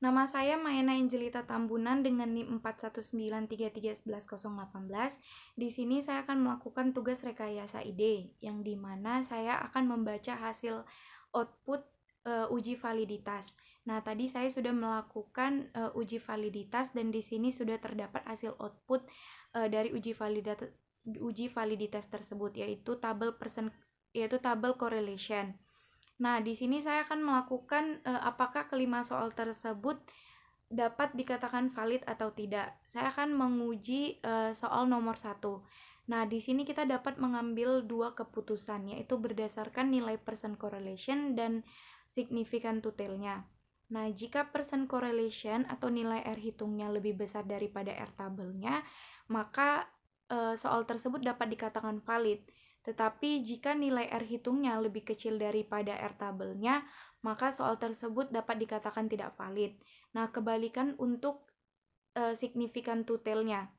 Nama saya Mayana Angelita Tambunan dengan NIM 4193311018. Di sini saya akan melakukan tugas rekayasa ide, yang dimana saya akan membaca hasil output uji validitas. Nah, tadi saya sudah melakukan uji validitas dan di sini sudah terdapat hasil output dari uji validitas tersebut, yaitu tabel correlation. Nah, di sini saya akan melakukan apakah kelima soal tersebut dapat dikatakan valid atau tidak. Saya akan menguji soal nomor 1. Nah, di sini kita dapat mengambil dua keputusan, yaitu berdasarkan nilai percent correlation dan significant to-tail-nya. Nah, jika percent correlation atau nilai R hitungnya lebih besar daripada R tabelnya, maka soal tersebut dapat dikatakan valid. Tetapi jika nilai R hitungnya lebih kecil daripada R tabelnya, maka soal tersebut dapat dikatakan tidak valid. Nah, kebalikan untuk significant to-tail-nya.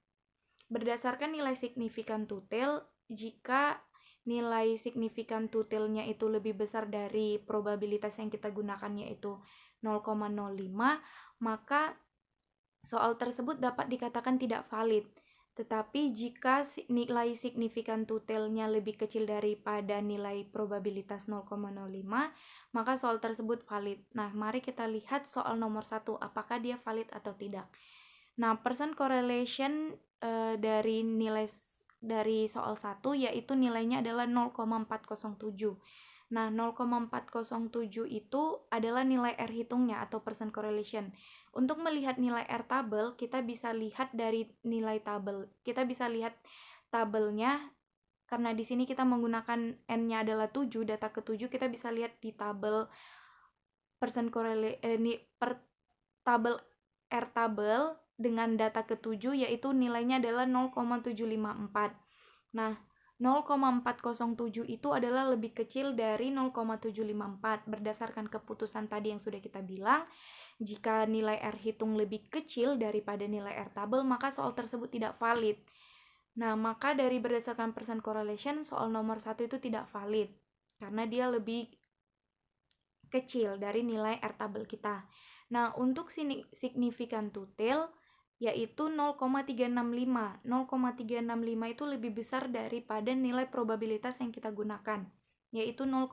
Berdasarkan nilai significant to-tail, jika nilai significant to-tail-nya itu lebih besar dari probabilitas yang kita gunakan, yaitu 0,05, maka soal tersebut dapat dikatakan tidak valid. Tetapi jika nilai signifikan to-tail-nya lebih kecil daripada nilai probabilitas 0,05, maka soal tersebut valid. Nah, mari kita lihat soal nomor 1, apakah dia valid atau tidak. Nah, percent correlation dari soal 1 yaitu nilainya adalah 0,407. Nah, 0,407 itu adalah nilai R hitungnya atau percent correlation. Untuk melihat nilai R tabel, kita bisa lihat dari nilai tabel. Kita bisa lihat tabelnya, karena di sini kita menggunakan N-nya adalah 7, data ke-7, kita bisa lihat di tabel percent correlation tabel R tabel dengan data ke-7, yaitu nilainya adalah 0,754. Nah, 0,407 itu adalah lebih kecil dari 0,754 berdasarkan keputusan tadi yang sudah kita bilang. Jika nilai R hitung lebih kecil daripada nilai R tabel, maka soal tersebut tidak valid. Nah, maka dari berdasarkan percent correlation, soal nomor 1 itu tidak valid karena dia lebih kecil dari nilai R tabel kita. Nah, untuk significant to-tail yaitu 0,365. 0,365 itu lebih besar daripada nilai probabilitas yang kita gunakan, yaitu 0,05.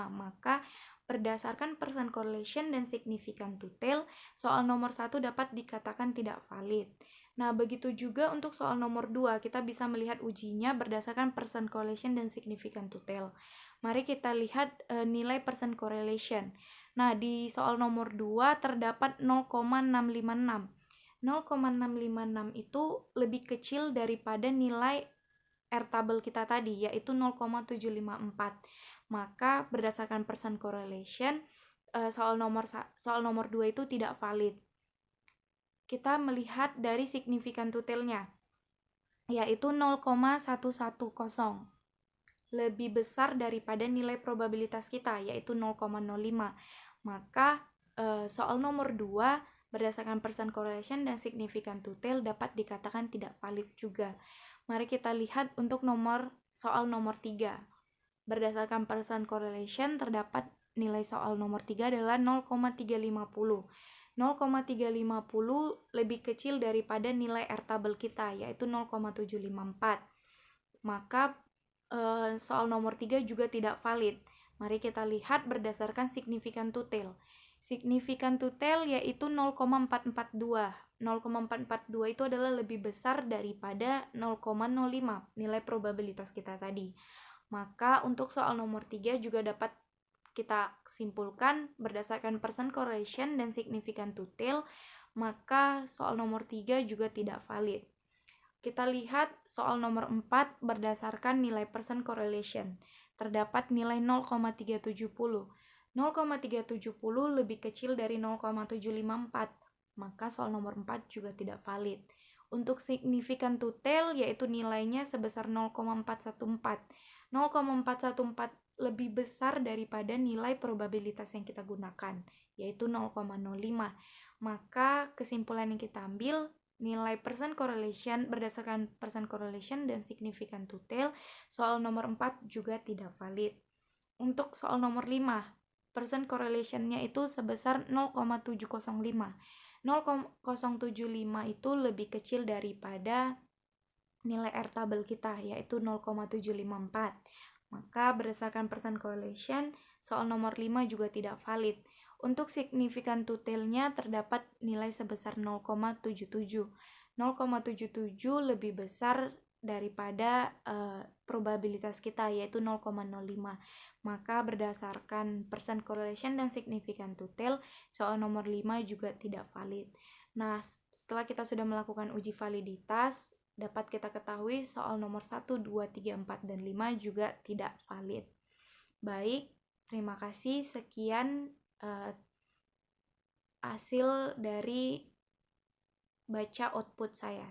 Maka berdasarkan percent correlation dan significant to-tail, soal nomor 1 dapat dikatakan tidak valid. Nah, begitu juga untuk soal nomor 2, kita bisa melihat ujinya berdasarkan percent correlation dan significant to-tail. Mari kita lihat nilai percent correlation. Nah, di soal nomor 2 terdapat 0,656. 0,656 itu lebih kecil daripada nilai R tabel kita tadi, yaitu 0,754. Maka berdasarkan percent correlation, soal nomor 2 itu tidak valid. Kita melihat dari significant to-tail-nya, yaitu 0,110. Lebih besar daripada nilai probabilitas kita, yaitu 0,05. Maka soal nomor 2 berdasarkan percent correlation dan significant to-tail dapat dikatakan tidak valid juga. Mari kita lihat untuk soal nomor 3. Berdasarkan percent correlation terdapat nilai soal nomor 3 adalah 0,350. 0,350 lebih kecil daripada nilai R tabel kita, yaitu 0,754. Maka soal nomor 3 juga tidak valid. Mari kita lihat berdasarkan significant to-tail. Significant to-tail yaitu 0,442. 0,442 itu adalah lebih besar daripada 0,05, nilai probabilitas kita tadi. Maka untuk soal nomor 3 juga dapat kita simpulkan berdasarkan percent correlation dan significant to-tail, maka soal nomor 3 juga tidak valid. Kita lihat soal nomor 4 berdasarkan nilai percent correlation. Terdapat nilai 0,370. 0,370 lebih kecil dari 0,754. Maka soal nomor 4 juga tidak valid. Untuk significant to-tail yaitu nilainya sebesar 0,414. 0,414 lebih besar daripada nilai probabilitas yang kita gunakan, yaitu 0,05. Maka kesimpulan yang kita ambil, nilai percent correlation berdasarkan percent correlation dan significant to-tail, soal nomor 4 juga tidak valid. Untuk soal nomor 5, percent correlation-nya itu sebesar 0,705. 0,075 itu lebih kecil daripada nilai R tabel kita, yaitu 0,754. Maka berdasarkan percent correlation, soal nomor 5 juga tidak valid. Untuk signifikan to-tail-nya terdapat nilai sebesar 0,77. 0,77 lebih besar daripada probabilitas kita, yaitu 0,05. Maka berdasarkan percent correlation dan signifikan to-tail, soal nomor 5 juga tidak valid. Nah, setelah kita sudah melakukan uji validitas, dapat kita ketahui soal nomor 1, 2, 3, 4, dan 5 juga tidak valid. Baik, terima kasih. Sekian hasil dari baca output saya.